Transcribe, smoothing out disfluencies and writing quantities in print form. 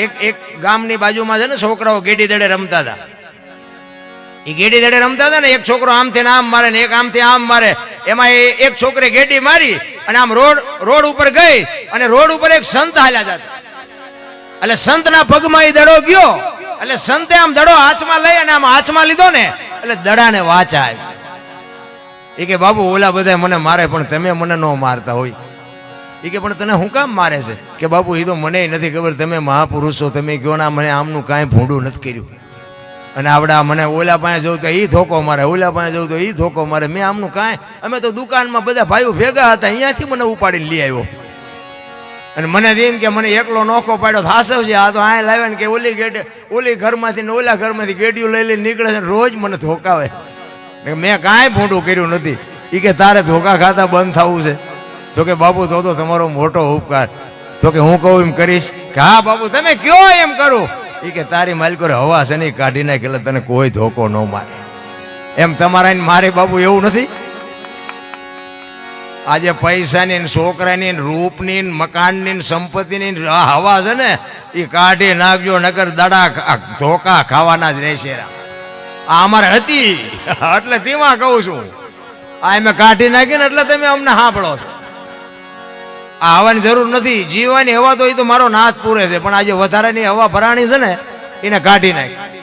એક ગામની બાજુમાં છે ને છોકરાઓ ગેડી દડે રમતા હતા. એ ગેડી દડે રમતા હતા ને એક છોકરો આમથી આમ મારે ને એક આમથી આમ મારે. એમાં એક છોકરે ગેડી મારી અને આમ રોડ ઉપર ગઈ અને રોડ ઉપર એક સંત હાલ્યા જતા. એટલે સંતના પગમાં એ દડો ગયો. એટલે સંતે આમ દડો હાથમાં લઈ અને આમ હાથમાં લીધો ને એટલે દડાને વાચા આવી. એ કે બાબુ ઓલા બધા મને મારે પણ તમે મને ન મારતા હોય. એ કે પણ તને હું કામ મારે છે? કે બાપુ એ તો મને નથી ખબર, તમે મહાપુરુષો, તમે કહો ના મને આમનું કાંઈ ભૂંડું નથી કર્યું. અને આવડા મને ઓલા પાસે જવું તો એ ધોકો મારે, ઓલા પાસે જવું તો એ ધોકો મારે, મેં આમનું કાંઈ, અમે તો દુકાનમાં બધા ભાઈઓ ભેગા હતા, અહીંયાથી મને ઉપાડીને લઈ આવ્યો. અને મને એમ કે મને એકલો નોખો પાડ્યો થાસવ છે, આ તો આ લાવ્યા ને કે ઓલી ઘરમાંથી ને ઓલા ઘરમાંથી ગેડીઓ લઈ લઈને નીકળે છે, રોજ મને ધોકાવે. મેં કાંઈ ભૂંડું કર્યું નથી. એ કે તારે ધોકા ખાતા બંધ થવું છે? તો કે બાપુ તો તમારો મોટો ઉપકાર. તો કે હું કહું એમ કરીશ? કે હા બાપુ તમે કયો એમ કરું. એ કે તારી માલિકો હવા છે ને કાઢી નાખે એટલે તને કોઈ ધોકો ન મારે. એમ તમારા મારે બાપુ એવું નથી. આજે પૈસાની ને છોકરાની ને રૂપની ને મકાનની ને સંપત્તિની હવા છે ને એ કાઢી નાખજો, નકર દડા ધોકા ખાવાના જ રહેશે. આ અમારે હતી એટલે તેમાં કહું છું. આ મેં કાઢી નાખી ને એટલે તમે અમને સાંભળો છો. આ હવાની જરૂર નથી. જીવવાની હવા તો એ તો મારો નાથ પૂરે છે, પણ આજે વધારાની હવા ભરાણી છે ને એને કાઢી નાખી.